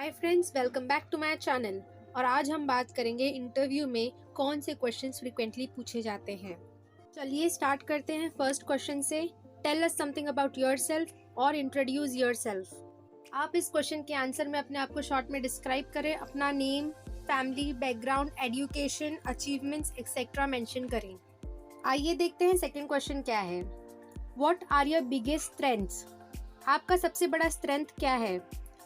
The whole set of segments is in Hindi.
Hi friends, welcome back to my channel. और आज हम बात करेंगे इंटरव्यू में कौन से क्वेश्चंस फ्रीक्वेंटली पूछे जाते हैं। चलिए स्टार्ट करते हैं फर्स्ट क्वेश्चन से। Tell us something about yourself और इंट्रोड्यूस योरसेल्फ। आप इस क्वेश्चन के आंसर में अपने आप को शॉर्ट में डिस्क्राइब करें। अपना name, family, background, education, achievements etcetera mention करें। आइए देखते हैं सेकंड क्वेश्चन क्या है। What are your biggest strengths? आपका सबसे बड़ा स्ट्रेंथ क्या है?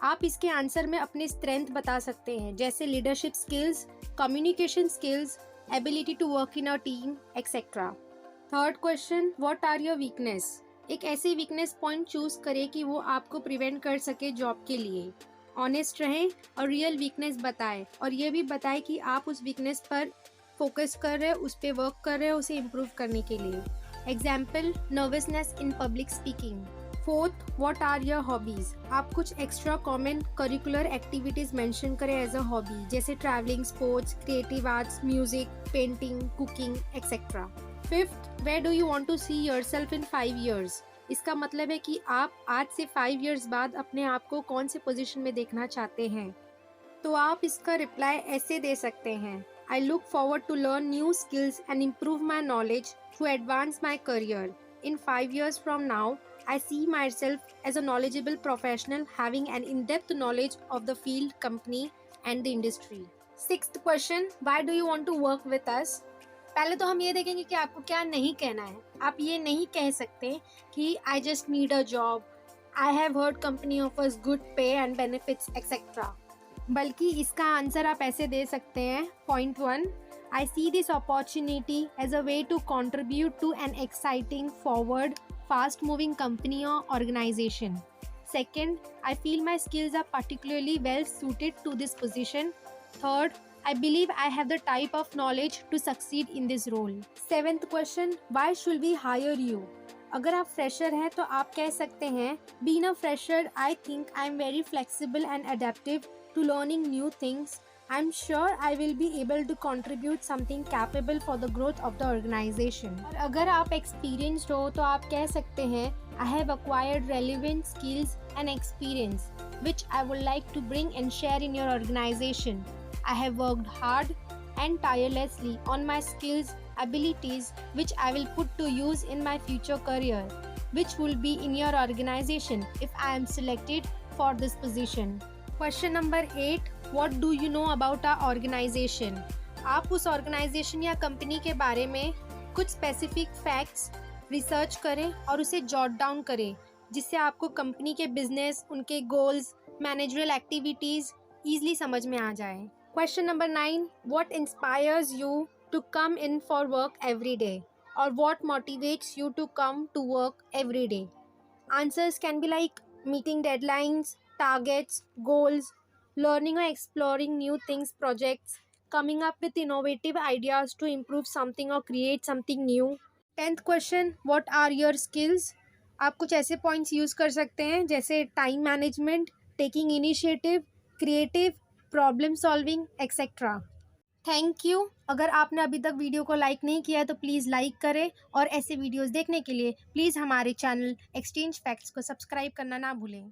आप इसके आंसर में अपने स्ट्रेंथ बता सकते हैं, जैसे leadership skills, communication skills, ability to work in a team etcetera. Third question, what are your weakness? एक ऐसी वीकनेस पॉइंट चूज करें कि वो आपको प्रिवेंट कर सके जॉब के लिए। ऑनेस्ट रहें और रियल वीकनेस बताएं, और ये भी बताएं कि आप उस वीकनेस पर फोकस कर रहे हैं, उस पर वर्क कर रहे हैं उसे इम्प्रूव करने के लिए। Example, nervousness in public speaking. Fourth, what are your hobbies? आप कुछ extra common curricular activities mention करें एज अ हॉबी, जैसे travelling, sports, creative arts, music, painting, cooking etcetera. Fifth, where do you want to see yourself in 5 years? इसका मतलब है कि आप आज से 5 years बाद अपने आप को कौन से पोजीशन में देखना चाहते हैं। तो आप इसका रिप्लाई ऐसे दे सकते हैं, I look forward to learn new skills and improve my knowledge to advance my career. In 5 years from now, I see myself as a knowledgeable professional having an in-depth knowledge of the field, company and the industry. Sixth question, why do you want to work with us? पहले तो हम ये देखेंगे कि आपको क्या नहीं कहना है। आप ये नहीं कह सकते कि I just need a job, I have heard company offers good pay and benefits etc. बल्कि इसका आंसर आप ऐसे दे सकते हैं। Point 1, I see this opportunity as a way to contribute to an exciting, forward, fast-moving company or organization. Second, I feel my skills are particularly well suited to this position. Third, I believe I have the type of knowledge to succeed in this role. Seventh question, why should we hire you? अगर आप फ्रेशर हैं तो आप कह सकते हैं, Being a fresher, I think I am very flexible and adaptive to learning new things. I'm sure I will be able to contribute something capable for the growth of the organization. और अगर आप experienced हो तो आप कह सकते हैं, I have acquired relevant skills and experience which I would like to bring and share in your organization. I have worked hard and tirelessly on my skills, abilities which I will put to use in my future career, which will be in your organization if I am selected for this position. Question number 8, what do you know about our organization? आप उस ऑर्गेनाइजेशन या कंपनी के बारे में कुछ स्पेसिफिक फैक्ट्स रिसर्च करें और उसे जॉट डाउन करें, जिससे आपको कंपनी के बिजनेस, उनके गोल्स, मैनेजरल एक्टिविटीज ईजिली समझ में आ जाए। Question number 9, what inspires you to come in for work every day? Or what motivates you to come to work every day? Answers can be like meeting deadlines, targets, goals, learning or exploring new things, projects, coming up with innovative ideas to improve something or create something new. 10th question, what are your skills? आप कुछ ऐसे पॉइंट्स यूज़ कर सकते हैं, जैसे time management, taking initiative, creative, problem solving etcetera. Thank you. अगर आपने अभी तक वीडियो को लाइक नहीं किया है तो प्लीज़ लाइक करें, और ऐसे वीडियोस देखने के लिए प्लीज़ हमारे चैनल एक्सचेंज फैक्ट्स को सब्सक्राइब करना ना भूलें।